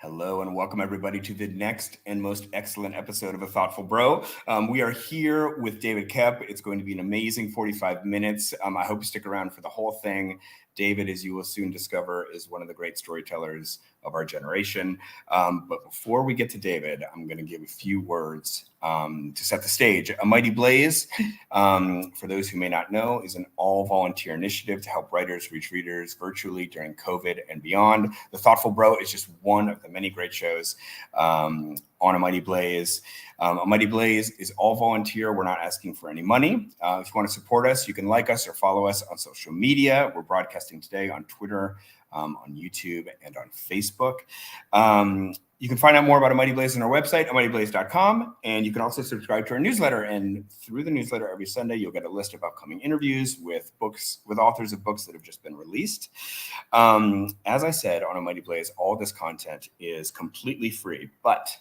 Hello and welcome everybody to the next and most excellent episode of A Thoughtful Bro. We are here with David Koepp. It's going to be an amazing 45 minutes. I hope you stick around for the whole thing. David, as you will soon discover, is one of the great storytellers of our generation. But before we get to David, I'm going to give a few words to set the stage. A Mighty Blaze, for those who may not know, is an all-volunteer initiative to help writers reach readers virtually during COVID and beyond. The Thoughtful Bro is just one of the many great shows on A Mighty Blaze. A Mighty Blaze is all volunteer. We're not asking for any money. If you want to support us, you can like us or follow us on social media. We're broadcasting today on Twitter, on YouTube, and on Facebook. You can find out more about A Mighty Blaze on our website, amightyblaze.com, and you can also subscribe to our newsletter. And through the newsletter every Sunday, you'll get a list of upcoming interviews with authors of books that have just been released. As I said, on A Mighty Blaze, all this content is completely free. But,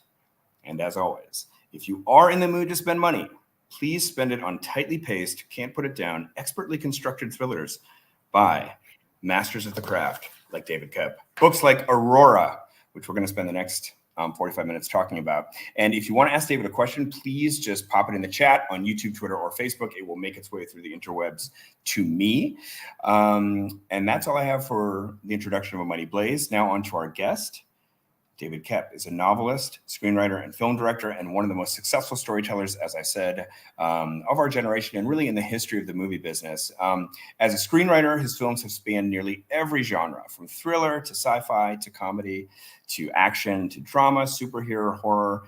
and as always, if you are in the mood to spend money, please spend it on tightly paced, can't put it down, expertly constructed thrillers by masters of the craft like David Koepp. Books like AURORA, which we're going to spend the next 45 minutes talking about. And if you want to ask David a question, please just pop it in the chat on YouTube, Twitter, or Facebook. It will make its way through the interwebs to me. And that's all I have for the introduction of A Mighty Blaze. Now on to our guest. David Koepp is a novelist, screenwriter, and film director, and one of the most successful storytellers, as I said, of our generation, and really in the history of the movie business. As a screenwriter, his films have spanned nearly every genre, from thriller to sci-fi to comedy to action to drama, superhero horror,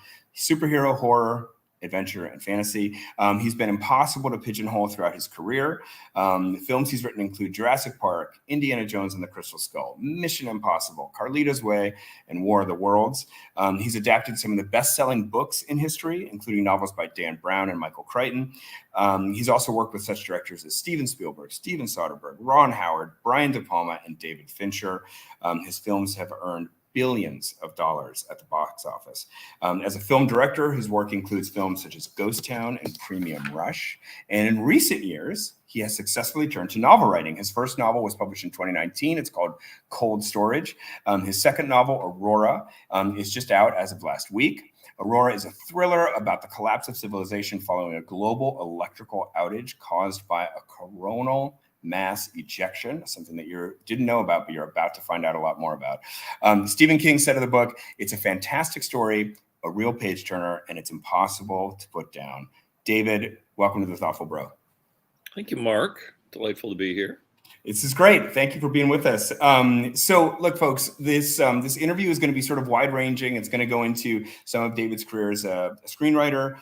adventure, and fantasy. He's been impossible to pigeonhole throughout his career. The films he's written include Jurassic Park, Indiana Jones and the Crystal Skull, Mission Impossible, Carlito's Way, and War of the Worlds. He's adapted some of the best-selling books in history, including novels by Dan Brown and Michael Crichton. He's also worked with such directors as Steven Spielberg, Steven Soderbergh, Ron Howard, Brian De Palma, and David Fincher. His films have earned billions of dollars at the box office. As a film director, his work includes films such as Ghost Town and Premium Rush. And in recent years, he has successfully turned to novel writing. His first novel was published in 2019. It's called Cold Storage. His second novel, Aurora, is just out as of last week. Aurora is a thriller about the collapse of civilization following a global electrical outage caused by a coronal mass ejection, something that you didn't know about, but you're about to find out a lot more about. Stephen King said of the book, it's a fantastic story, a real page turner, and it's impossible to put down. David, welcome to The Thoughtful Bro. Thank you, Mark. Delightful to be here. This is great. Thank you for being with us. So look, folks, this interview is going to be sort of wide ranging. It's going to go into some of David's career as a screenwriter,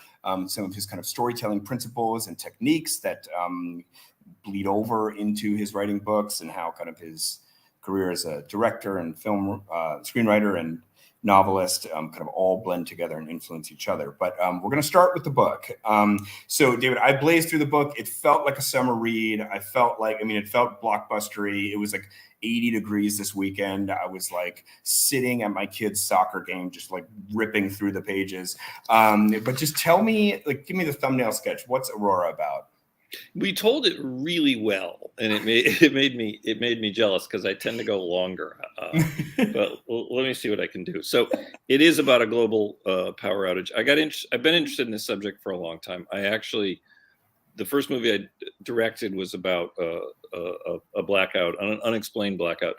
some of his kind of storytelling principles and techniques that bleed over into his writing books, and how kind of his career as a director and film screenwriter and novelist kind of all blend together and influence each other. But we're going to start with the book. So David, I blazed through the book. It felt like a summer read. It felt blockbustery. It was like 80 degrees this weekend. I was like sitting at my kid's soccer game, just like ripping through the pages. But just tell me, like, give me the thumbnail sketch. What's Aurora about? We told it really well, and it made me jealous because I tend to go longer. But let me see what I can do. So it is about a global power outage. I've been interested in this subject for a long time. The first movie I directed was about a blackout, an unexplained blackout.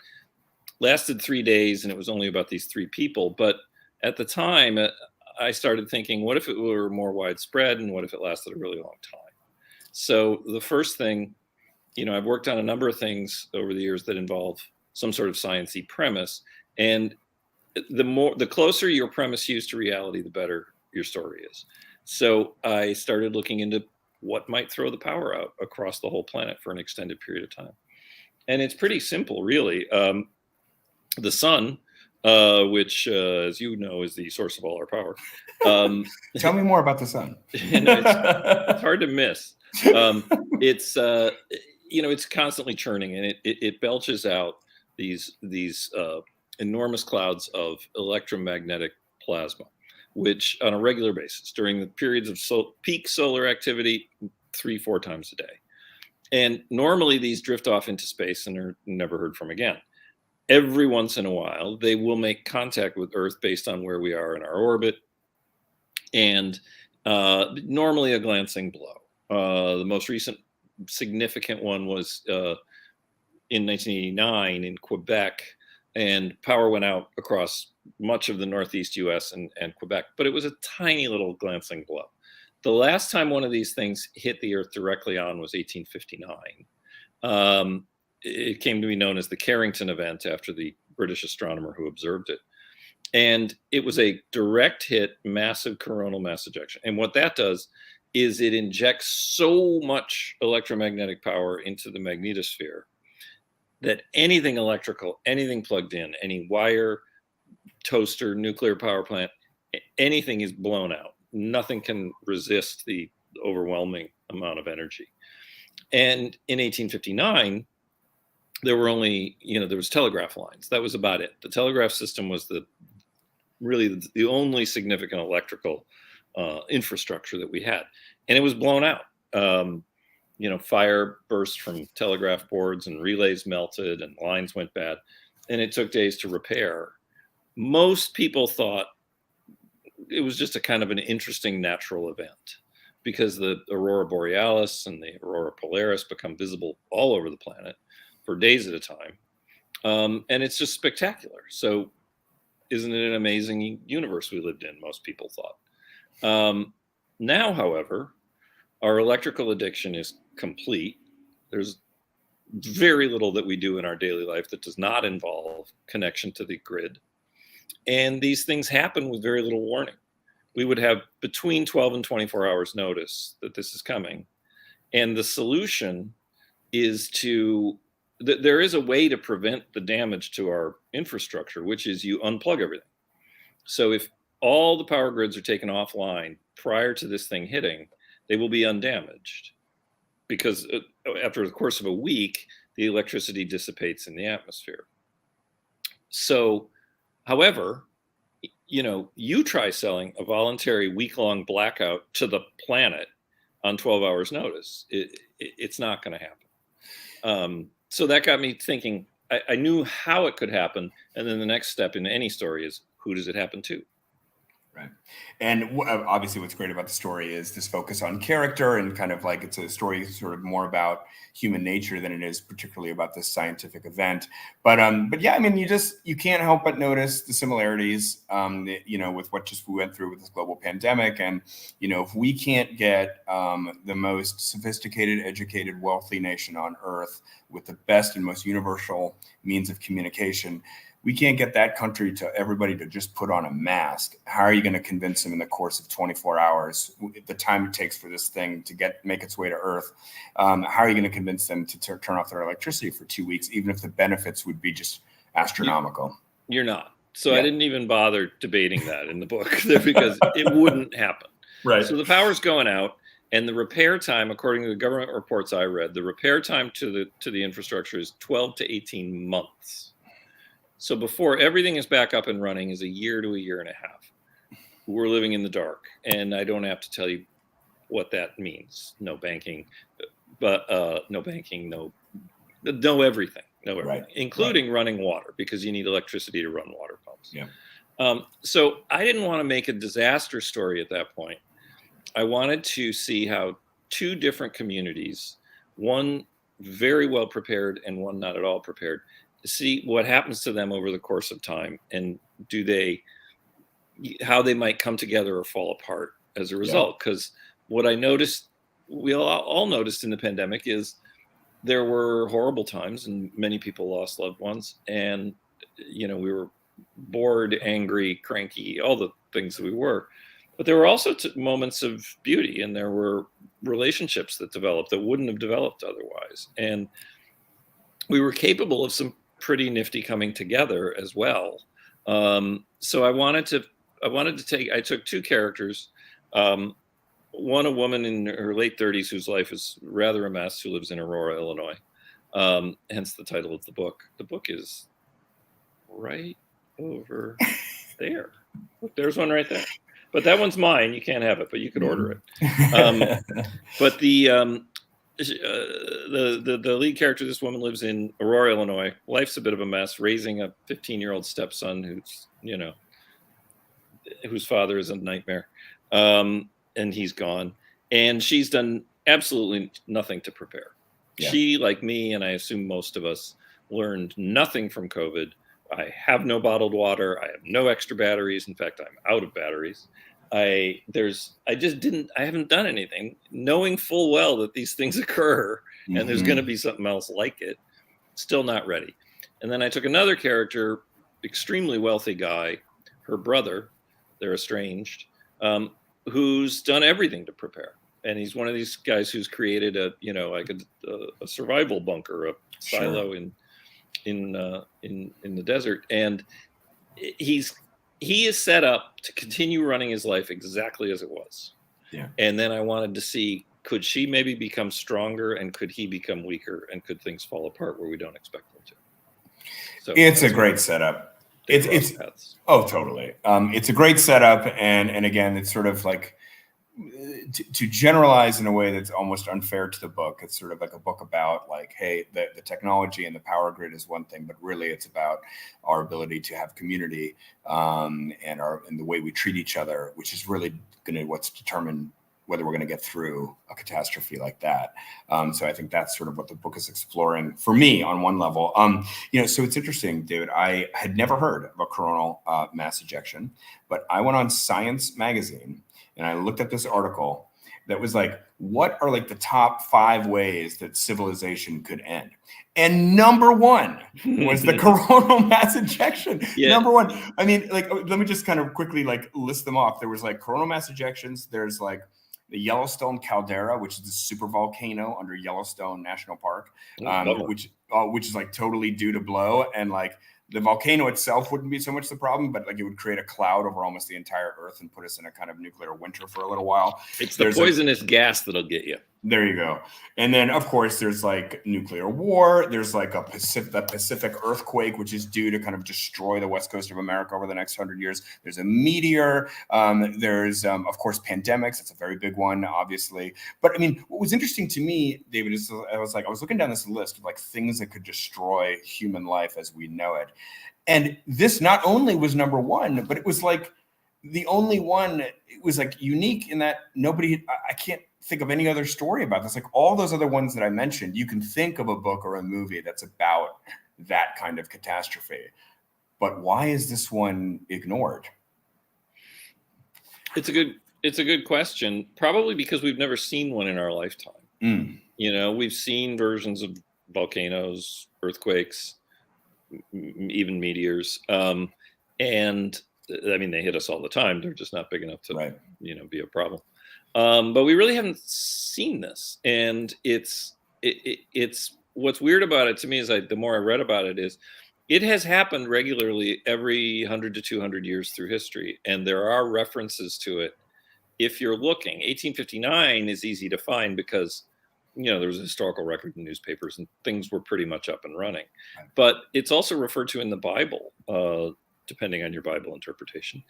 Lasted 3 days, and it was only about these three people. But at the time, I started thinking, what if it were more widespread, and what if it lasted a really long time? So the first thing, I've worked on a number of things over the years that involve some sort of sciencey premise, and the closer your premise is to reality, the better your story is. So I started looking into what might throw the power out across the whole planet for an extended period of time. And it's pretty simple, really. The sun, which, as you know, is the source of all our power. Tell me more about the sun. It's hard to miss. It's constantly churning, and it belches out these enormous clouds of electromagnetic plasma, which on a regular basis during the periods of peak solar activity, 3-4 times a day. And normally these drift off into space and are never heard from again. every once in a while, they will make contact with Earth based on where we are in our orbit, and normally a glancing blow. The most recent significant one was in 1989 in Quebec, and power went out across much of the Northeast US and Quebec, but it was a tiny little glancing blow. The last time one of these things hit the Earth directly on was 1859. It came to be known as the Carrington Event after the British astronomer who observed it. And it was a direct hit, massive coronal mass ejection. And what that does is it injects so much electromagnetic power into the magnetosphere that anything electrical, anything plugged in, any wire, toaster, nuclear power plant, anything is blown out. Nothing can resist the overwhelming amount of energy. And in 1859, there were only, there was telegraph lines. That was about it. The telegraph system was really the only significant electrical infrastructure that we had. And it was blown out. Fire burst from telegraph boards and relays melted and lines went bad. And it took days to repair. Most people thought it was just a kind of an interesting natural event because the aurora borealis and the aurora polaris become visible all over the planet for days at a time. And it's just spectacular. So isn't it an amazing universe we lived in, most people thought. Now, however, our electrical addiction is complete. There's very little that we do in our daily life that does not involve connection to the grid. And these things happen with very little warning. We would have between 12 and 24 hours notice that this is coming. And the solution is there is a way to prevent the damage to our infrastructure, which is you unplug everything. So if all the power grids are taken offline prior to this thing hitting, they will be undamaged because after the course of a week, the electricity dissipates in the atmosphere. So, however, you try selling a voluntary week-long blackout to the planet on 12 hours notice. It's not going to happen. So that got me thinking, I knew how it could happen. And then the next step in any story is, who does it happen to? Right. And obviously what's great about the story is this focus on character and kind of like it's a story sort of more about human nature than it is particularly about this scientific event. But yeah, I mean, you can't help but notice the similarities, with what we went through with this global pandemic. And, if we can't get the most sophisticated, educated, wealthy nation on earth with the best and most universal means of communication, we can't get that country to everybody to just put on a mask. How are you going to convince them in the course of 24 hours, the time it takes for this thing to make its way to Earth? How are you going to convince them to turn off their electricity for 2 weeks, even if the benefits would be just astronomical? You're not. So yeah. I didn't even bother debating that in the book because it wouldn't happen. Right. So the power's going out, and the repair time, according to the government reports I read, the repair time to the infrastructure is 12 to 18 months. So before everything is back up and running is a year to a year and a half. We're living in the dark, and I don't have to tell you what that means. No banking, but no everything, right. Including running water, because you need electricity to run water pumps. Yeah. So I didn't want to make a disaster story at that point. I wanted to see how two different communities, one very well prepared and one not at all prepared, see what happens to them over the course of time, and how they might come together or fall apart as a result. Because what I noticed, we all noticed in the pandemic, is there were horrible times and many people lost loved ones, and we were bored, angry, cranky, all the things that we were. But there were also moments of beauty, and there were relationships that developed that wouldn't have developed otherwise, and we were capable of some pretty nifty coming together as well. So I took two characters, one, a woman in her late 30s whose life is rather a mess, who lives in Aurora, Illinois, hence the title of the book. The book is right over there. Look, there's one right there. But that one's mine. You can't have it, but you could order it. But the lead character, this woman, lives in Aurora, Illinois. Life's a bit of a mess, raising a 15-year-old stepson who's, whose father is a nightmare, and he's gone. And she's done absolutely nothing to prepare. Yeah. She, like me, and I assume most of us, learned nothing from COVID. I have no bottled water. I have no extra batteries. In fact, I'm out of batteries. I haven't done anything, knowing full well that these things occur and there's going to be something else like it. Still not ready. And then I took another character, extremely wealthy guy, her brother, they're estranged, who's done everything to prepare. And he's one of these guys who's created a survival bunker, a silo in the desert. And he is set up to continue running his life exactly as it was. Yeah. And then I wanted to see, could she maybe become stronger, and could he become weaker, and could things fall apart where we don't expect them to? So it's a great setup. It's totally. It's a great setup, and again, it's sort of like to generalize in a way that's almost unfair to the book. It's sort of like a book about like, hey, the technology and the power grid is one thing, but really it's about our ability to have community and the way we treat each other, which is really going to what's determined whether we're going to get through a catastrophe like that. So I think that's sort of what the book is exploring for me on one level. So it's interesting, David, I had never heard of a coronal mass ejection, but I went on Science magazine and I looked at this article that was like, what are like the top 5 ways that civilization could end? And number 1 was the coronal mass ejection. Yeah. Number 1. I mean, like, let me just kind of quickly like list them off. There was like coronal mass ejections. There's like the Yellowstone caldera, which is the super volcano under Yellowstone National Park, which is like totally due to blow. And like the volcano itself wouldn't be so much the problem, but like it would create a cloud over almost the entire Earth and put us in a kind of nuclear winter for a little while. It's the poisonous gas that'll get you. There you go. And then, of course, there's like nuclear war. There's like the Pacific earthquake, which is due to kind of destroy the west coast of America over the next 100 years. There's a meteor. There's, of course, pandemics. That's a very big one, obviously. But I mean, what was interesting to me, David, is I was looking down this list of like things that could destroy human life as we know it. And this not only was number 1, but it was like the only one. It was like unique in that I can't think of any other story about this. Like all those other ones that I mentioned, you can think of a book or a movie that's about that kind of catastrophe. But why is this one ignored? It's a good question. Probably because we've never seen one in our lifetime. We've seen versions of volcanoes, earthquakes, even meteors. And I mean, they hit us all the time. They're just not big enough to, be a problem. But we really haven't seen this, and it's what's weird about it to me is the more I read about it is it has happened regularly every 100 to 200 years through history, and there are references to it. If you're looking, 1859 is easy to find because there was a historical record in newspapers and things were pretty much up and running. But it's also referred to in the Bible, depending on your Bible interpretation,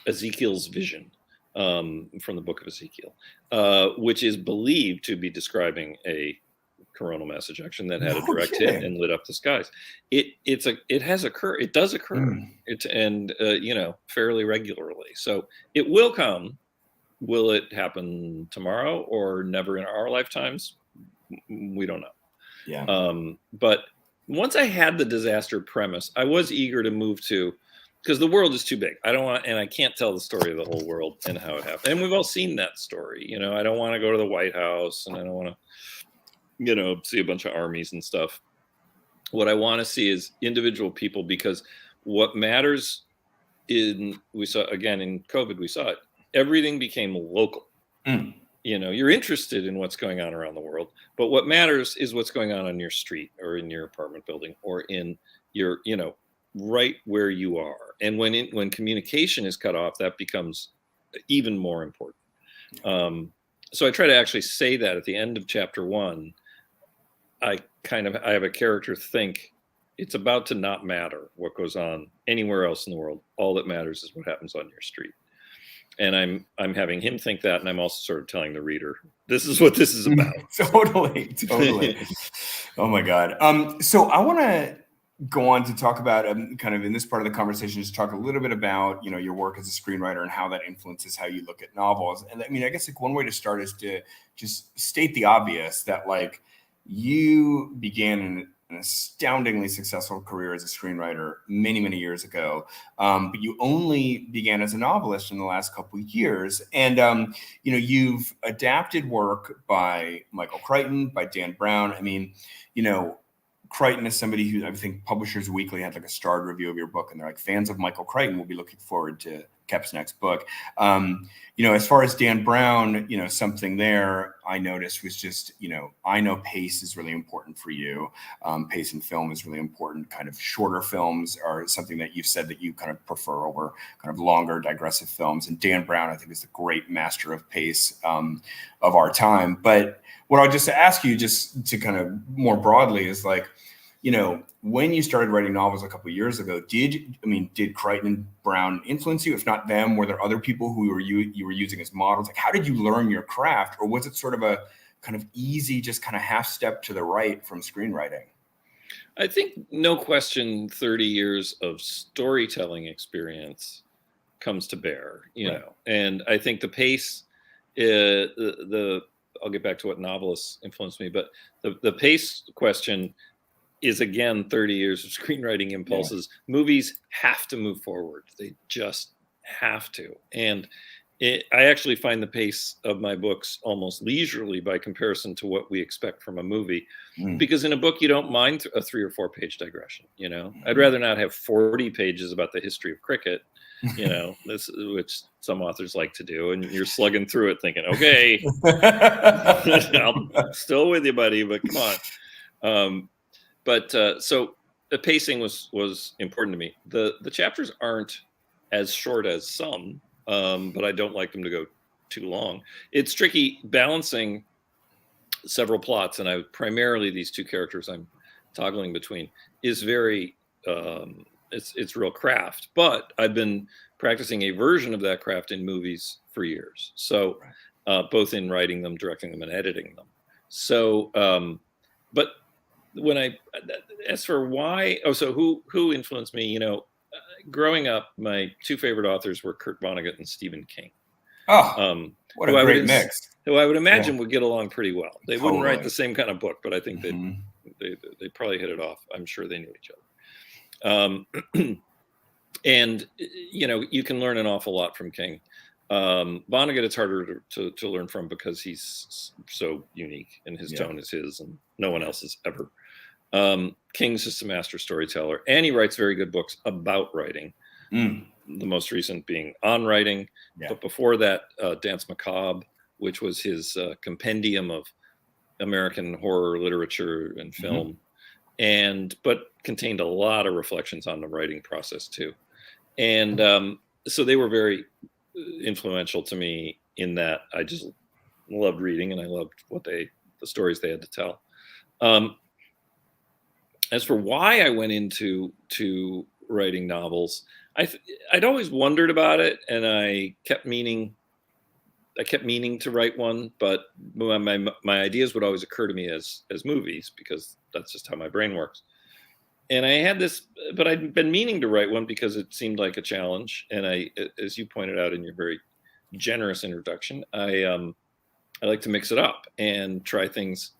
Ezekiel's vision. From the book of Ezekiel, which is believed to be describing a coronal mass ejection that had a direct hit and lit up the skies. It has occurred. It does occur. Fairly regularly. So it will come. Will it happen tomorrow or never in our lifetimes? We don't know. Yeah. But once I had the disaster premise, I was eager to move to. Because the world is too big. I don't want, and I can't tell the story of the whole world and how it happened. And we've all seen that story. I don't want to go to the White House, and I don't want to, see a bunch of armies and stuff. What I want to see is individual people, because what matters we saw again in COVID, we saw it. Everything became local. You're interested in what's going on around the world, but what matters is what's going on your street or in your apartment building or in your, right where you are. And when communication is cut off, that becomes even more important. So I try to actually say that at the end of chapter 1, I have a character think it's about to not matter what goes on anywhere else in the world. All that matters is what happens on your street. And I'm having him think that, and I'm also sort of telling the reader This is what this is about. Totally. Oh my God. So I want to go on to talk about kind of in this part of the conversation, just talk a little bit about, your work as a screenwriter and how that influences how you look at novels. And I mean, I guess like one way to start is to just state the obvious that like you began an astoundingly successful career as a screenwriter many, many years ago. But you only began as a novelist in the last couple of years. And, you've adapted work by Michael Crichton, by Dan Brown. I mean, Crichton is somebody who I think Publishers Weekly had like a starred review of your book, and they're like, fans of Michael Crichton will be looking forward to Koepp's next book. As far as Dan Brown, something there I noticed was just, I know pace is really important for you. Pace in film is really important. Kind of shorter films are something that you've said that you kind of prefer over kind of longer digressive films. And Dan Brown, I think, is the great master of pace of our time. But what I'll just ask you just to kind of more broadly is like, when you started writing novels a couple of years ago, did Crichton and Brown influence you? If not them, were there other people who you were using as models? Like, how did you learn your craft? Or was it sort of a kind of easy, just kind of half step to the right from screenwriting? I think no question 30 years of storytelling experience comes to bear, and I think the pace, I'll get back to what novelists influenced me, but the pace question is again 30 years of screenwriting impulses. Yeah. Movies have to move forward. They just have to. And I actually find the pace of my books almost leisurely by comparison to what we expect from a movie. Because in a book, you don't mind a 3 or 4 page digression. I'd rather not have 40 pages about the history of cricket, which some authors like to do. And you're slugging through it thinking, okay, I'm still with you, buddy, but come on. So the pacing was important to me. The chapters aren't as short as some, but I don't like them to go too long. It's tricky balancing several plots, and primarily these 2 characters I'm toggling between is very it's real craft. But I've been practicing a version of that craft in movies for years. So both in writing them, directing them, and editing them. So, but when as for why, who influenced me, growing up, my 2 favorite authors were Kurt Vonnegut and Stephen King. Oh, what a great mix. Who I would imagine would get along pretty well. They wouldn't write the same kind of book, but I think they probably hit it off. I'm sure they knew each other. And, you can learn an awful lot from King. Vonnegut, it's harder to learn from because he's so unique and his tone is his and no one else's ever. King's just a master storyteller, and he writes very good books about writing. The most recent being On Writing, but before that, Dance Macabre, which was his compendium of American horror literature and film, but contained a lot of reflections on the writing process too. And so they were very influential to me in that I just loved reading and I loved the stories they had to tell. As for why I went into writing novels, I'd always wondered about it, and I kept meaning to write one, but my ideas would always occur to me as movies because that's just how my brain works. And I had this, but I'd been meaning to write one because it seemed like a challenge. And as you pointed out in your very generous introduction, I like to mix it up and try things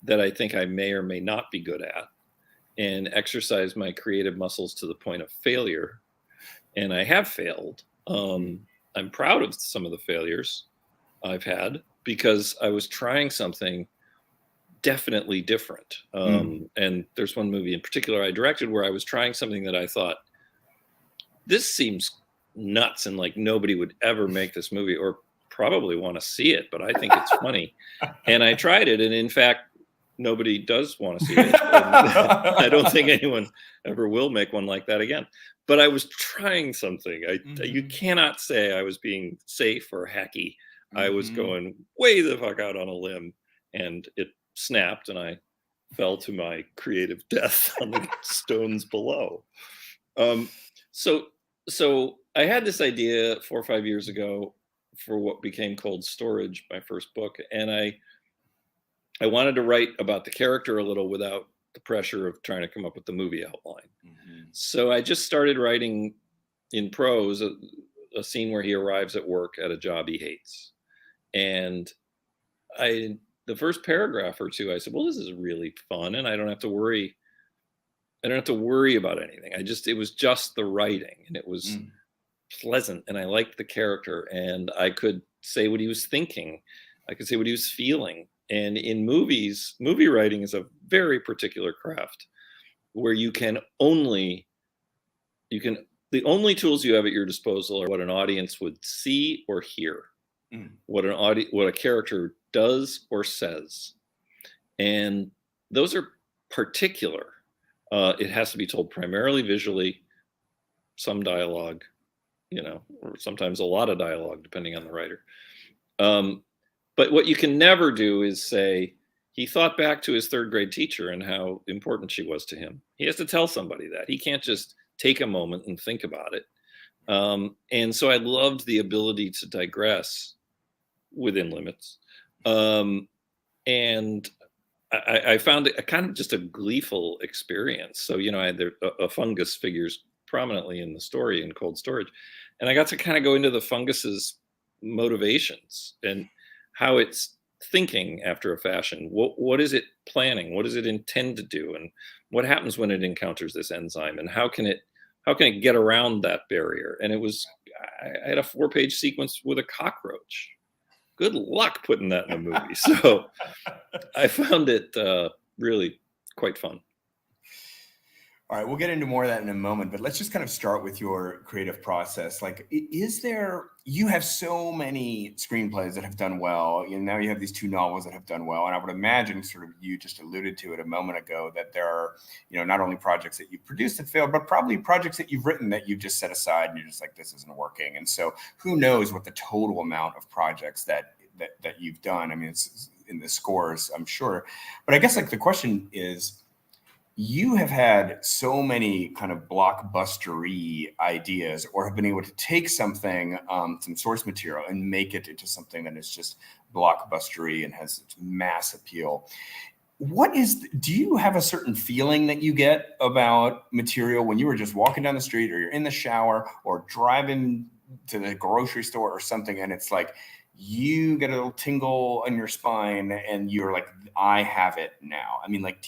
that I think I may or may not be good at, and exercise my creative muscles to the point of failure. And I have failed. I'm proud of some of the failures I've had because I was trying something definitely different. And there's one movie in particular I directed where I was trying something that I thought, this seems nuts and like nobody would ever make this movie or probably want to see it, but I think it's funny. And I tried it, and in fact, nobody does want to see it. I don't think anyone ever will make one like that again. But I was trying something. You cannot say I was being safe or hacky. I was going way the fuck out on a limb, and it snapped, and I fell to my creative death on the stones below. So I had this idea 4 or 5 years ago what became Cold Storage, my first book. And I wanted to write about the character a little without the pressure of trying to come up with the movie outline. So I just started writing in prose a scene where he arrives at work at a job he hates. And the first paragraph or two, I said, well, this is really fun, and I don't have to worry about anything. It was just the writing, and it was pleasant, and I liked the character, and I could say what he was thinking. I could say what he was feeling. And in movies, movie writing is a very particular craft where the only tools you have at your disposal are what an audience would see or hear, what a character does or says. And those are particular. It has to be told primarily visually, some dialogue, or sometimes a lot of dialogue, depending on the writer. But what you can never do is say, he thought back to his third grade teacher and how important she was to him. He has to tell somebody that. He can't just take a moment and think about it. And so I loved the ability to digress within limits. And I found it kind of just a gleeful experience. So, a fungus figures prominently in the story in Cold Storage. And I got to kind of go into the fungus's motivations and how it's thinking after a fashion. What is it planning? What does it intend to do? And what happens when it encounters this enzyme? And how can it get around that barrier? And I had a 4-page sequence with a cockroach. Good luck putting that in a movie. So I found it really quite fun. All right, we'll get into more of that in a moment, but let's just kind of start with your creative process. Like, you have so many screenplays that have done well, now you have these 2 novels that have done well, and I would imagine, sort of, you just alluded to it a moment ago, that there are, not only projects that you've produced that failed, but probably projects that you've written that you've just set aside and you're just like, this isn't working. And so who knows what the total amount of projects that you've done. I mean, it's in the scores, I'm sure. But I guess, like, the question is, you have had so many kind of blockbustery ideas, or have been able to take something, some source material, and make it into something that is just blockbustery and has mass appeal. Do you have a certain feeling that you get about material when you were just walking down the street, or you're in the shower, or driving to the grocery store or something, and it's like, you get a little tingle on your spine and you're like, I have it now? I mean, like,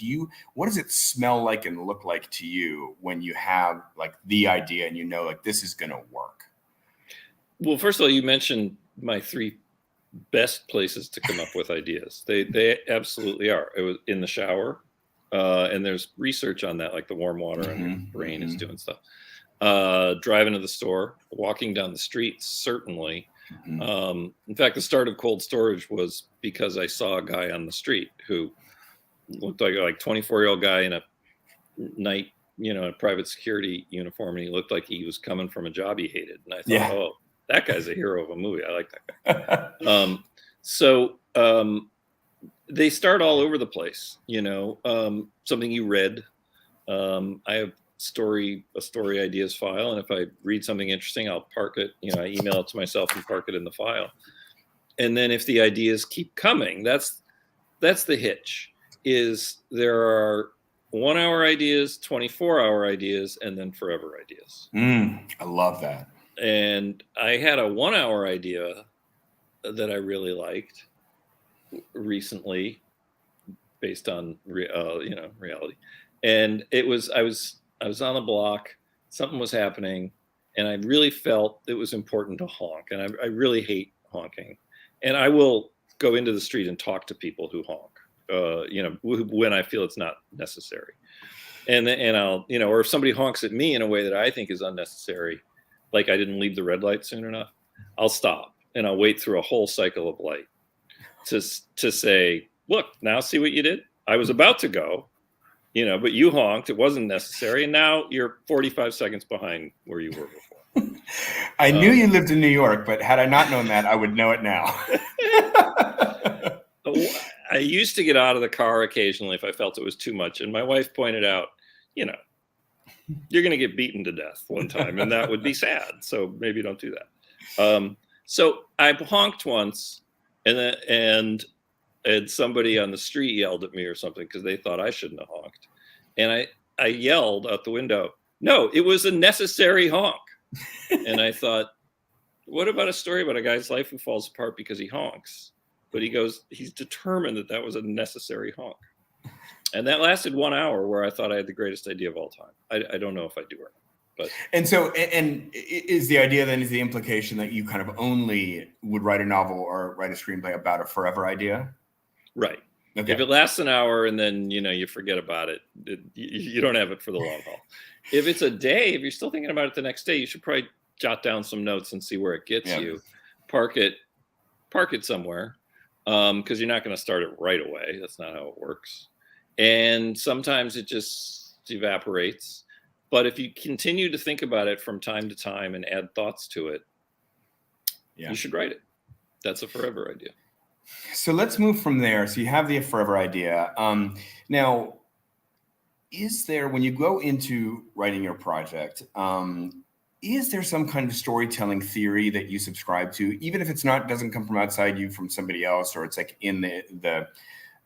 what does it smell like and look like to you when you have, like, the idea and like, this is going to work? Well, first of all, you mentioned my 3 best places to come up with ideas. They absolutely are. It was in the shower, and there's research on that, like the warm water on your brain is doing stuff. Driving to the store, walking down the street, certainly. In fact, the start of Cold Storage was because I saw a guy on the street who looked like a 24-year-old guy in a night, a private security uniform, and he looked like he was coming from a job he hated. And I thought, oh, that guy's a hero of a movie. I like that guy. So they start all over the place. Something you read. I have a story ideas file, and if I read something interesting, I'll park it, I email it to myself and park it in the file. And then if the ideas keep coming, that's the hitch, is there are 1-hour ideas, 24-hour ideas, and then forever ideas. I love that. And I had a 1-hour idea that I really liked recently, based on reality. And I was on the block, something was happening, and I really felt it was important to honk. And I really hate honking. And I will go into the street and talk to people who honk, when I feel it's not necessary. And I'll, or if somebody honks at me in a way that I think is unnecessary, like I didn't leave the red light soon enough, I'll stop and I'll wait through a whole cycle of light to say, look, now see what you did? I was about to go. But you honked, it wasn't necessary, and now you're 45 seconds behind where you were before. I knew you lived in New York, but had I not known that, I would know it now. I used to get out of the car occasionally if I felt it was too much, and my wife pointed out, you're going to get beaten to death one time, and that would be sad, so maybe don't do that. So I honked once, and somebody on the street yelled at me or something because they thought I shouldn't have honked. And I yelled out the window, no, it was a necessary honk. And I thought, what about a story about a guy's life who falls apart because he honks? But he goes, he's determined that was a necessary honk. And that lasted 1 hour where I thought I had the greatest idea of all time. I don't know if I do or not. But. And so, and is the idea then, is the implication that you kind of only would write a novel or write a screenplay about a forever idea? Right. Okay. If it lasts an hour and then, you forget about it, you don't have it for the long haul. If it's a day, if you're still thinking about it the next day, you should probably jot down some notes and see where it gets you. Park it somewhere, because you're not going to start it right away. That's not how it works. And sometimes it just evaporates. But if you continue to think about it from time to time and add thoughts to it, you should write it. That's a forever idea. So let's move from there. So you have the forever idea. Now, is there, when you go into writing your project, is there some kind of storytelling theory that you subscribe to, even if it's not, doesn't come from outside you, from somebody else, or it's like in the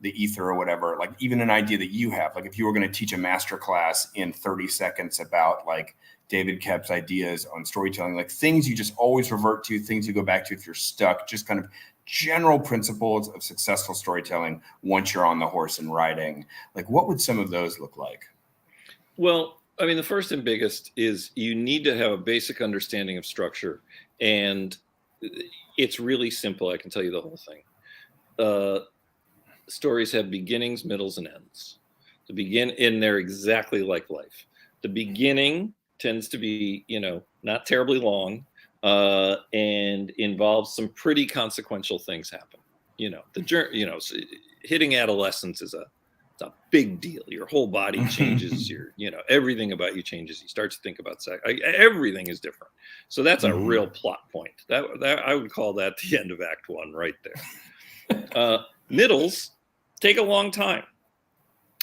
ether or whatever, like even an idea that you have, like if you were going to teach a master class in 30 seconds about like David Koepp's ideas on storytelling, like things you just always revert to, things you go back to if you're stuck, just kind of general principles of successful storytelling once you're on the horse and riding, like what would some of those look like? Well, I mean, the first and biggest is you need to have a basic understanding of structure, and it's really simple. I can tell you the whole thing. Stories have beginnings, middles, and ends. And they're exactly like life. The beginning tends to be, not terribly long, and involves some pretty consequential things happen. The journey, hitting adolescence is it's a big deal. Your whole body changes. Everything about you changes. You start to think about sex. Everything is different. So that's a real plot point. That I would call that the end of Act 1 right there. Middles take a long time,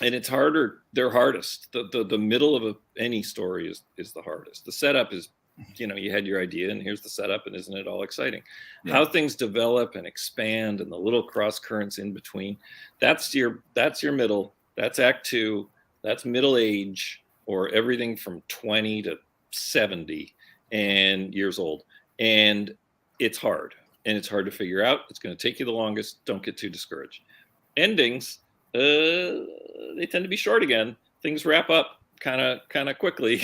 and it's harder. They're hardest. The middle of any story is the hardest. The setup is, you had your idea, and here's the setup, and isn't it all exciting? Yeah. How things develop and expand, and the little cross currents in between. That's your middle. That's Act 2. That's middle age, or everything from 20 to 70 and years old. And it's hard. And it's hard to figure out. It's going to take you the longest. Don't get too discouraged. Endings, they tend to be short again. Things wrap up kind of quickly.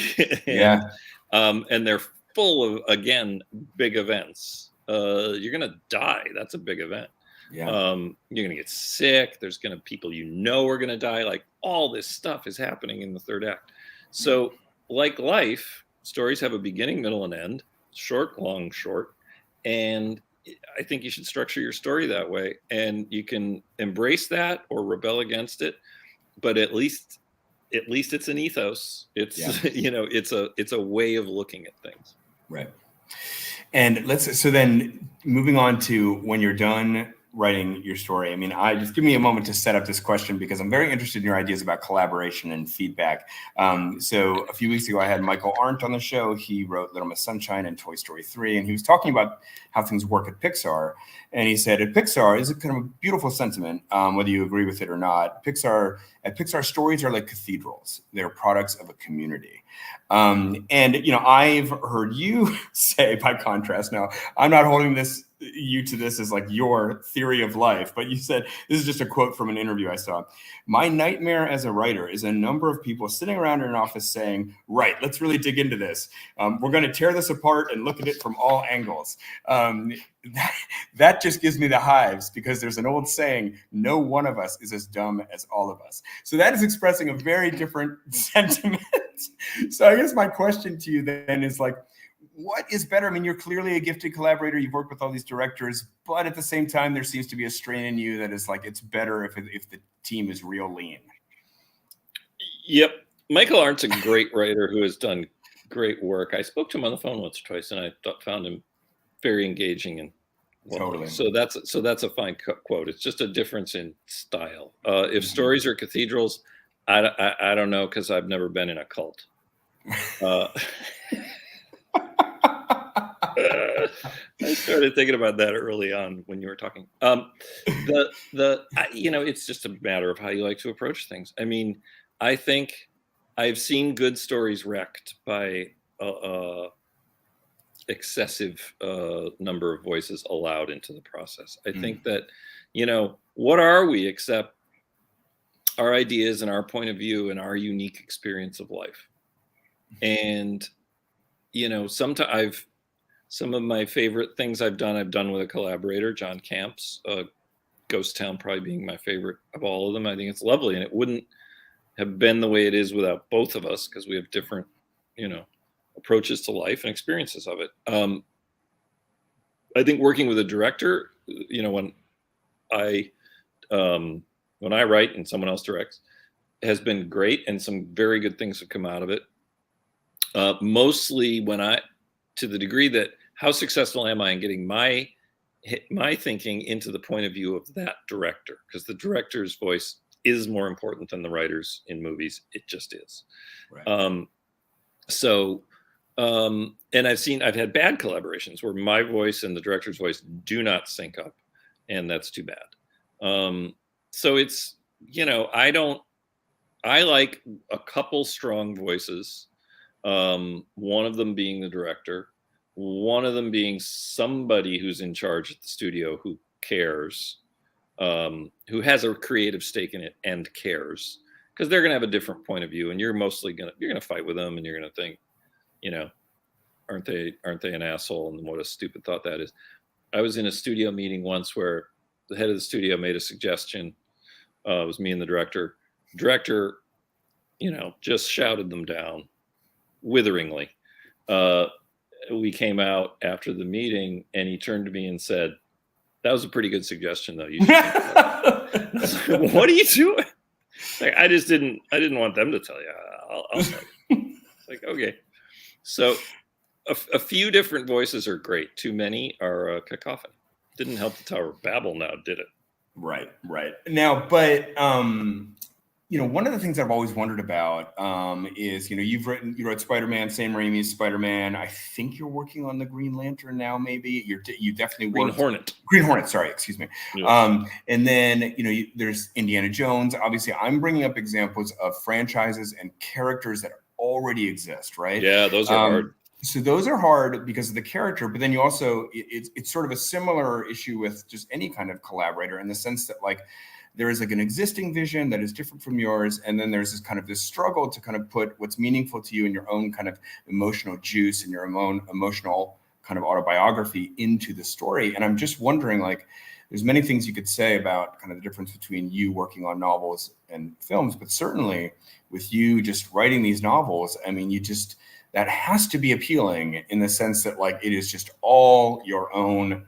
And they're full of, again, big events. You're going to die. That's a big event. Yeah. You're going to get sick. There's going to people are going to die. Like all this stuff is happening in the third act. So like life, stories have a beginning, middle, and end. Short, long, short. And I think you should structure your story that way, and you can embrace that or rebel against it. But at least it's an ethos. It's it's a way of looking at things. Right. And so then moving on to when you're done writing your story. I mean, just give me a moment to set up this question because I'm very interested in your ideas about collaboration and feedback. So a few weeks ago, I had Michael Arndt on the show. He wrote Little Miss Sunshine and Toy Story 3, and he was talking about how things work at Pixar. And he said, at Pixar, is a kind of a beautiful sentiment, whether you agree with it or not. At Pixar, stories are like cathedrals. They're products of a community. And, I've heard you say, by contrast, now, I'm not holding you to this as like your theory of life, but you said, this is just a quote from an interview I saw. My nightmare as a writer is a number of people sitting around in an office saying, right, let's really dig into this. We're going to tear this apart and look at it from all angles. That just gives me the hives because there's an old saying, no one of us is as dumb as all of us. So that is expressing a very different sentiment. So I guess my question to you then is like, what is better? I mean, you're clearly a gifted collaborator. You've worked with all these directors, but at the same time, there seems to be a strain in you that is like, it's better if the team is real lean. Yep. Michael Arndt's a great writer who has done great work. I spoke to him on the phone once or twice, and I found him very engaging and totally. So that's a fine quote. It's just a difference in style. If stories are cathedrals, I don't know because I've never been in a cult. started thinking about that early on when you were talking. It's just a matter of how you like to approach things. I mean, I think I've seen good stories wrecked by excessive number of voices allowed into the process. I think that, what are we except our ideas and our point of view and our unique experience of life? And, sometimes some of my favorite things I've done with a collaborator, John Camps, Ghost Town probably being my favorite of all of them. I think it's lovely, and it wouldn't have been the way it is without both of us, because we have different, approaches to life and experiences of it. I think working with a director, when I write and someone else directs, has been great, and some very good things have come out of it. Mostly to the degree that how successful am I in getting my thinking into the point of view of that director? Because the director's voice is more important than the writers in movies. It just is. Right. And I've had bad collaborations where my voice and the director's voice do not sync up, and that's too bad. So it's, I like a couple strong voices. One of them being the director, one of them being somebody who's in charge at the studio who cares, who has a creative stake in it and cares, because they're going to have a different point of view, and you're going to fight with them, and you're going to think, aren't they an asshole? And what a stupid thought that is. I was in a studio meeting once where the head of the studio made a suggestion. It was me and the director. Director, just shouted them down witheringly. We came out after the meeting, and he turned to me and said, "That was a pretty good suggestion, though. You should think about it." I was like, what are you doing? Like, I didn't want them to tell you. I'll tell you. Like, okay. So a few different voices are great. Too many are a cacophony. Didn't help the Tower of Babel now, did it? Right. Now, but one of the things I've always wondered about is, you wrote Spider-Man, Sam Raimi's Spider-Man. I think you're working on the Green Lantern now. Maybe you definitely Green Hornet. Sorry, excuse me. Yeah. And then there's Indiana Jones. Obviously, I'm bringing up examples of franchises and characters that already exist, right? Yeah, those are hard. So those are hard because of the character, but then you also it's sort of a similar issue with just any kind of collaborator, in the sense that, like, there is like an existing vision that is different from yours, and then there's this struggle to kind of put what's meaningful to you in your own kind of emotional juice and your own emotional kind of autobiography into the story. And I'm just wondering, like, there's many things you could say about kind of the difference between you working on novels and films, but certainly with you just writing these novels, I mean, that has to be appealing, in the sense that, like, it is just all your own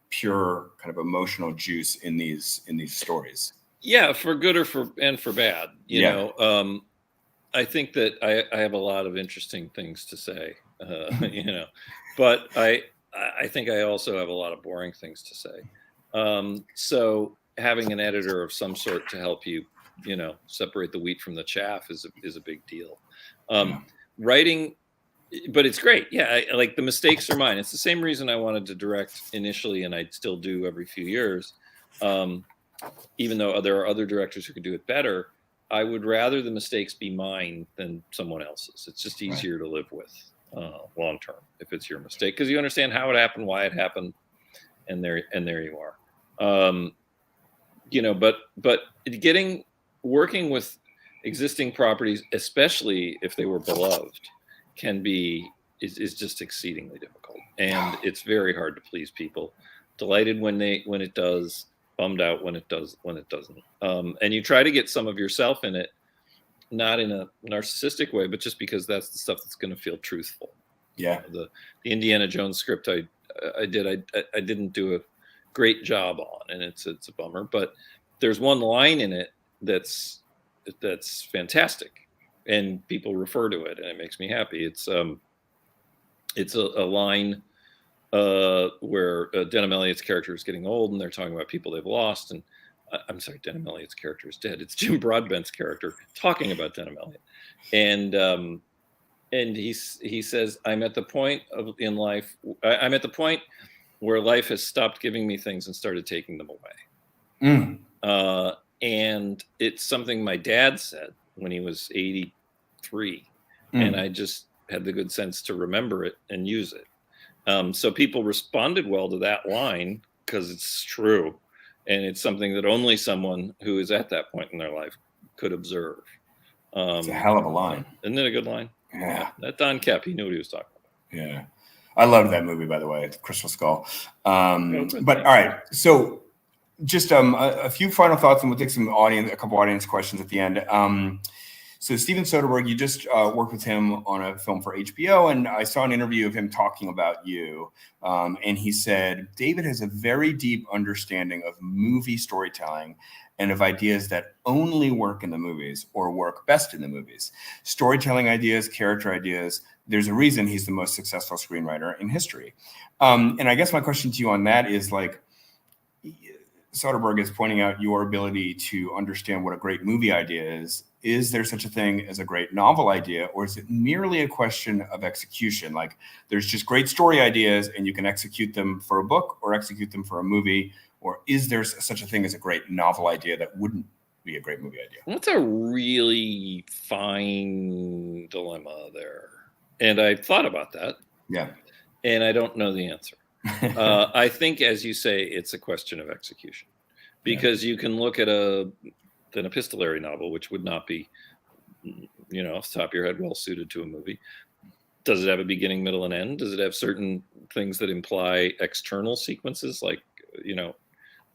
pure kind of emotional juice in these stories. Yeah, for good or for bad. You know, I think that I have a lot of interesting things to say, but I think I also have a lot of boring things to say. So having an editor of some sort to help you, separate the wheat from the chaff is a big deal. Writing, but it's great. Yeah, like, the mistakes are mine. It's the same reason I wanted to direct initially, and I still do every few years. Even though there are other directors who could do it better, I would rather the mistakes be mine than someone else's. It's just easier to live with long term if it's your mistake, because you understand how it happened, why it happened, and there you are. But working with existing properties, especially if they were beloved, is just exceedingly difficult, and it's very hard to please people. Delighted when it does, bummed out when it doesn't. And you try to get some of yourself in it, not in a narcissistic way, but just because that's the stuff that's going to feel truthful. Yeah. The Indiana Jones script I didn't do a great job on, and it's a bummer, but there's one line in it that's fantastic, and people refer to it, and it makes me happy. It's a line where Denham Elliott's character is getting old, and they're talking about people they've lost. And I'm sorry, Denham Elliott's character is dead. It's Jim Broadbent's character talking about Denham Elliott, and he says, I'm at the point in life where life has stopped giving me things and started taking them away. And it's something my dad said when he was 83. And I just had the good sense to remember it and use it. So people responded well to that line because it's true. And it's something that only someone who is at that point in their life could observe. It's a hell of a line. Isn't it a good line? Yeah. That Don Koepp, he knew what he was talking about. Yeah. I loved that movie, by the way, Crystal Skull. But all right. So just a few final thoughts, and we'll take a couple audience questions at the end. So Steven Soderbergh, you just worked with him on a film for HBO, and I saw an interview of him talking about you. And he said, David has a very deep understanding of movie storytelling and of ideas that only work in the movies or work best in the movies. Storytelling ideas, character ideas. There's a reason he's the most successful screenwriter in history. And I guess my question to you on that is, like, Soderbergh is pointing out your ability to understand what a great movie idea is. Is there such a thing as a great novel idea, or is it merely a question of execution? Like, there's just great story ideas and you can execute them for a book or execute them for a movie, or is there such a thing as a great novel idea that wouldn't be a great movie idea? That's a really fine dilemma there. And I thought about that. Yeah. And I don't know the answer. I think, as you say, it's a question of execution, because you can look at an epistolary novel, which would not be, off the top of your head, well suited to a movie. Does it have a beginning, middle, and end? Does it have certain things that imply external sequences, like,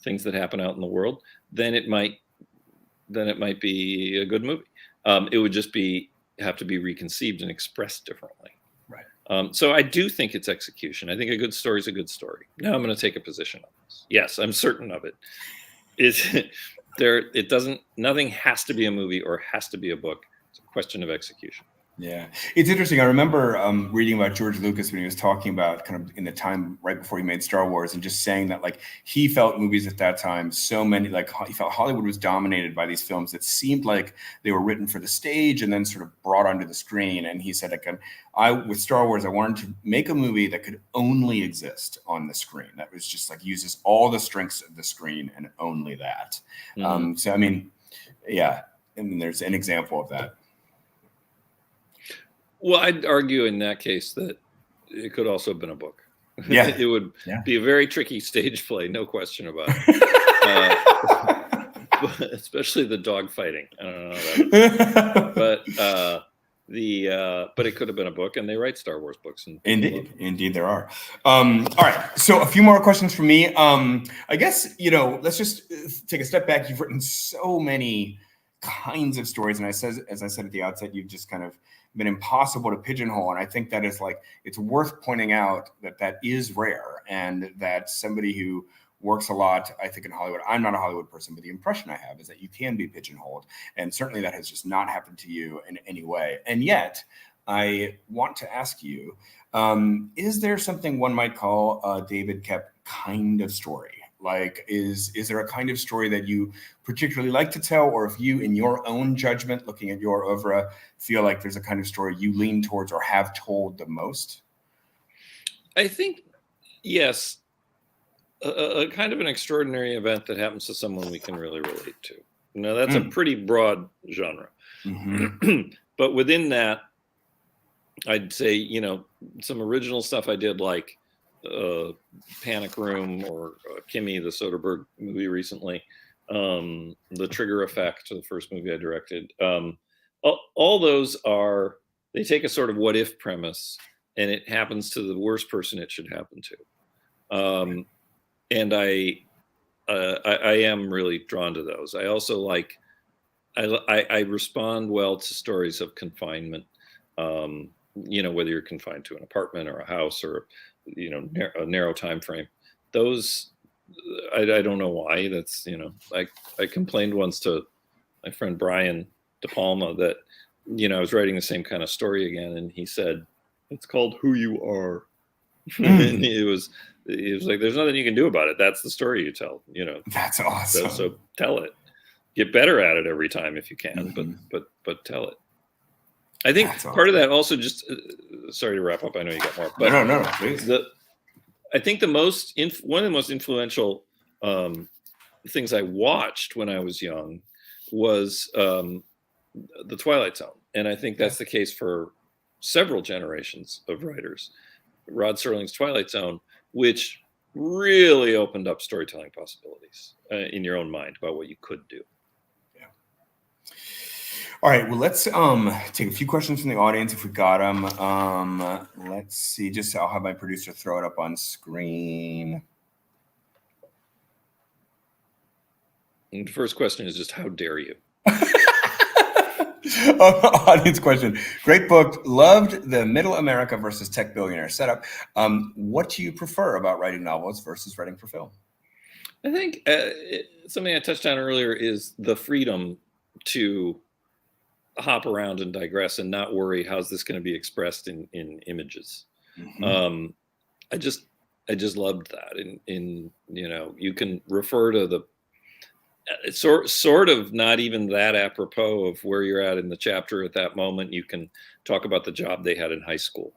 things that happen out in the world? Then it might be a good movie. It would just have to be reconceived and expressed differently. Right. So I do think it's execution. I think a good story is a good story. Now I'm going to take a position on this. Yes, I'm certain of it. Nothing has to be a movie or has to be a book. It's a question of execution. Yeah, it's interesting. I remember reading about George Lucas when he was talking about kind of in the time right before he made Star Wars, and just saying that, like, he felt movies at that time, so many, like, he felt Hollywood was dominated by these films that seemed like they were written for the stage and then sort of brought onto the screen. And he said, with Star Wars, I wanted to make a movie that could only exist on the screen. That was just like uses all the strengths of the screen and only that. So, I mean, yeah, and there's an example of that. Well, I'd argue in that case that it could also have been a book. Yeah. It would be a very tricky stage play, no question about it. Especially the dog fighting. I don't know. But it could have been a book, and they write Star Wars books. Indeed there are. All right. So a few more questions from me. I guess, let's just take a step back. You've written so many kinds of stories. And as I said at the outset, you've just kind of been impossible to pigeonhole. And I think that is, like, it's worth pointing out that is rare, and that somebody who works a lot, I think, in Hollywood, I'm not a Hollywood person, but the impression I have is that you can be pigeonholed. And certainly that has just not happened to you in any way. And yet I want to ask you, is there something one might call a David Koepp kind of story? Like, is there a kind of story that you particularly like to tell, or if you, in your own judgment, looking at your oeuvre, feel like there's a kind of story you lean towards or have told the most? I think, yes, a kind of an extraordinary event that happens to someone we can really relate to. Now, that's a pretty broad genre. Mm-hmm. But within that, I'd say, some original stuff I did, like Panic Room, or Kimmy, the Soderbergh movie recently, The Trigger Effect, the first movie I directed. All those they take a sort of what if premise, and it happens to the worst person it should happen to. And I am really drawn to those. I also I respond well to stories of confinement, whether you're confined to an apartment or a house or a narrow time frame. Those, I don't know why. That's, I complained once to my friend Brian De Palma that, I was writing the same kind of story again, and he said, it's called Who You Are. And it was like, there's nothing you can do about it. That's the story you tell, That's awesome. So tell it. Get better at it every time if you can, but tell it. I think part of that also, just sorry to wrap up. I know you got more, but no, please. I think one of the most influential things I watched when I was young was the Twilight Zone, and I think that's the case for several generations of writers. Rod Serling's Twilight Zone, which really opened up storytelling possibilities in your own mind about what you could do. All right, well, let's take a few questions from the audience if we got them. Let's see, I'll have my producer throw it up on screen. And the first question is just, how dare you? Audience question. Great book. Loved the middle America versus tech billionaire setup. What do you prefer about writing novels versus writing for film? I think something I touched on earlier is the freedom to hop around and digress and not worry how's this going to be expressed in images. Mm-hmm. I just loved that. In you can refer to the sort of not even that apropos of where you're at in the chapter at that moment. You can talk about the job they had in high school,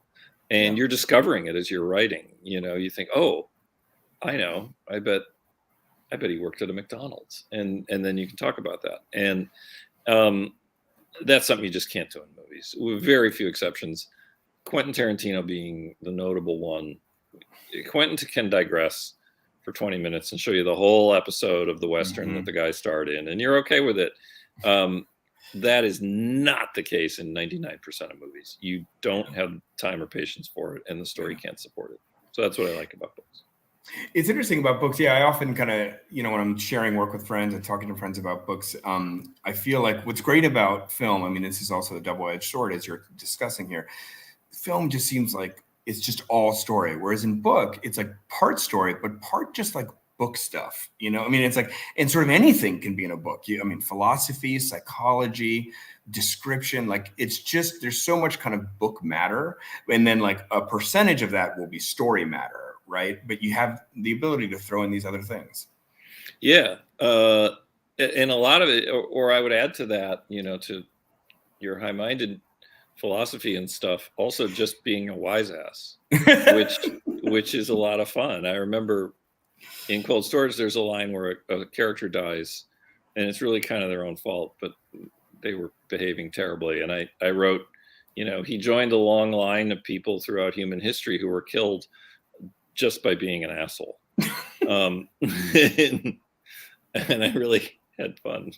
and you're discovering it as you're writing. You think, oh, I know, I bet he worked at a McDonald's, and then you can talk about that. And that's something you just can't do in movies, with very few exceptions. Quentin Tarantino being the notable one. Quentin can digress for 20 minutes and show you the whole episode of the Western that the guy starred in, and you're okay with it. That is not the case in 99% of movies. You don't have time or patience for it, and the story can't support it. So that's what I like about books. It's interesting about books. Yeah, I often kind of, when I'm sharing work with friends and talking to friends about books, I feel like what's great about film, I mean, this is also a double-edged sword as you're discussing here. Film just seems like it's just all story. Whereas in book, it's like part story, but part just like book stuff, I mean, it's like, and sort of anything can be in a book. Philosophy, psychology, description, like it's just, there's so much kind of book matter. And then like a percentage of that will be story matter. Right. But you have the ability to throw in these other things. Yeah. And a lot of it, or I would add to that, to your high-minded philosophy and stuff, also just being a wise ass, which is a lot of fun. I remember in Cold Storage, there's a line where a character dies and it's really kind of their own fault, but they were behaving terribly. And I wrote, he joined a long line of people throughout human history who were killed just by being an asshole. And I really had fun.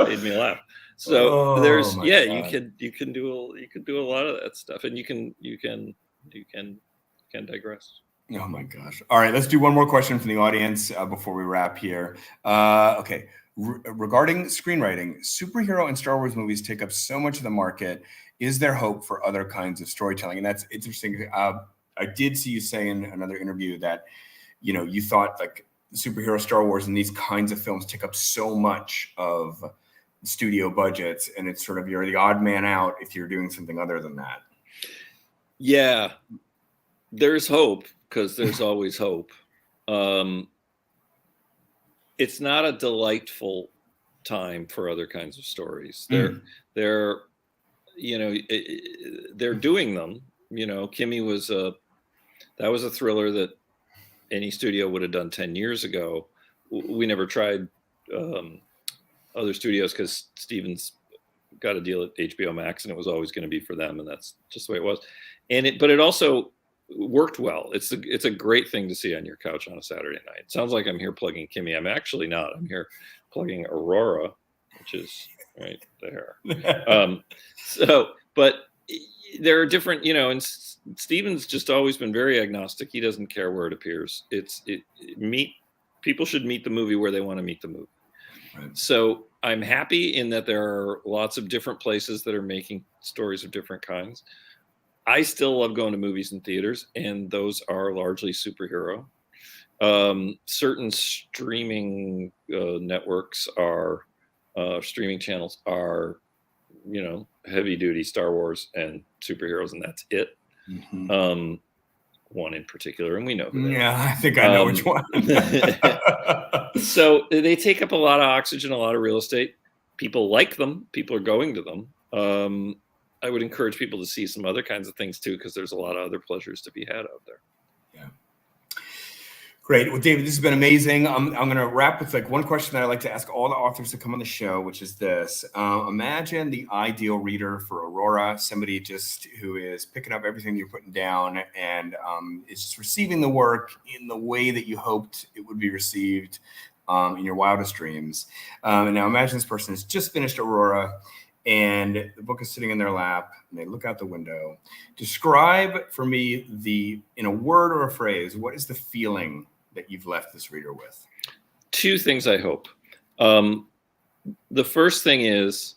Made me laugh. So you can do a lot of that stuff, and you can digress. Oh my gosh. All right, let's do one more question from the audience before we wrap here. Okay. Regarding screenwriting, superhero and Star Wars movies take up so much of the market. Is there hope for other kinds of storytelling? And that's interesting. I did see you say in another interview that, you thought like superhero Star Wars and these kinds of films take up so much of studio budgets, and it's sort of, you're the odd man out if you're doing something other than that. Yeah, there's hope, because there's always hope. It's not a delightful time for other kinds of stories. They're doing them. Kimmy was that was a thriller that any studio would have done 10 years ago. We never tried other studios because Stevens got a deal at HBO Max, and it was always going to be for them, and that's just the way it was. But it also worked well. It's a great thing to see on your couch on a Saturday night. It sounds like I'm here plugging Kimmy. I'm actually not. I'm here plugging AURORA, which is right there. But there are different, and Stevens just always been very agnostic. He doesn't care where it appears. People should meet the movie where they want to meet the movie. Right. So I'm happy in that there are lots of different places that are making stories of different kinds. I still love going to movies and theaters, and those are largely superhero. Certain streaming networks are, streaming channels are, heavy duty Star Wars and superheroes, and that's it. Mm-hmm. One in particular, and we know who that is. I think I know which one. So they take up a lot of oxygen, a lot of real estate. People like them. People are going to them. I would encourage people to see some other kinds of things too, because there's a lot of other pleasures to be had out there. Great. Well, David, this has been amazing. I'm going to wrap with like one question that I like to ask all the authors that come on the show, which is this. Imagine the ideal reader for Aurora, somebody just who is picking up everything you're putting down and is just receiving the work in the way that you hoped it would be received in your wildest dreams. And now imagine this person has just finished Aurora and the book is sitting in their lap and they look out the window. Describe for me in a word or a phrase, what is the feeling that you've left this reader with? Two things, I hope. The first thing is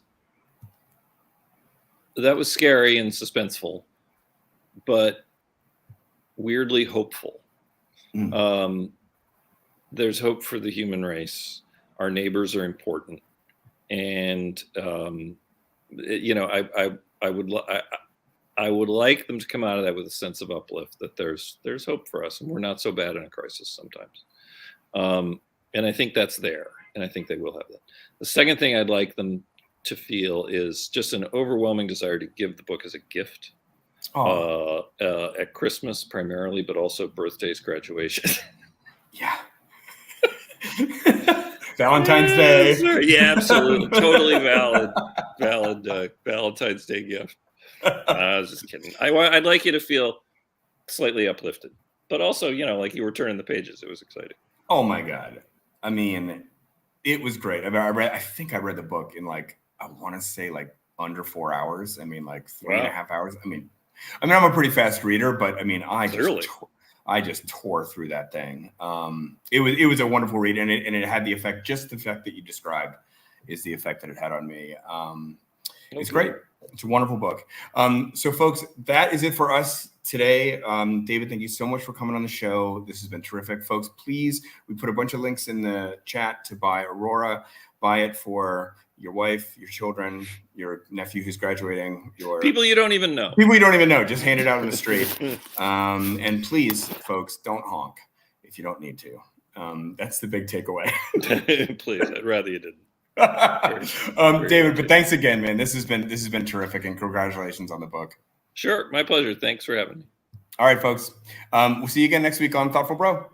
that was scary and suspenseful, but weirdly hopeful. There's hope for the human race. Our neighbors are important. And, I would like them to come out of that with a sense of uplift, that there's hope for us and we're not so bad in a crisis sometimes. And I think that's there, and I think they will have that. The second thing I'd like them to feel is just an overwhelming desire to give the book as a gift at Christmas primarily, but also birthdays, graduation. Yeah. Valentine's Day. Yeah, absolutely. Totally valid Valentine's Day gift. I was just kidding. I'd like you to feel slightly uplifted, but also, like you were turning the pages. It was exciting. Oh my God. I mean, it was great. I think I read the book in I want to say under 4 hours. I mean, 3.5 hours. I mean, I'm a pretty fast reader, but I mean, I just tore through that thing. It was a wonderful read, and it had the effect, just the effect that you described is the effect that it had on me. It's great. It's a wonderful book. So folks, that is it for us today. David, thank you so much for coming on the show. This has been terrific. Folks, please, we put a bunch of links in the chat to buy Aurora. Buy it for your wife, your children, your nephew who's graduating, your people you don't even know. People you don't even know. Just hand it out on the street. And please, folks, don't honk if you don't need to. That's the big takeaway. Please, I'd rather you didn't. David, but thanks again, man. This has been terrific, and congratulations on the book. Sure, my pleasure. Thanks for having me. All right, folks. We'll see you again next week on Thoughtful Bro.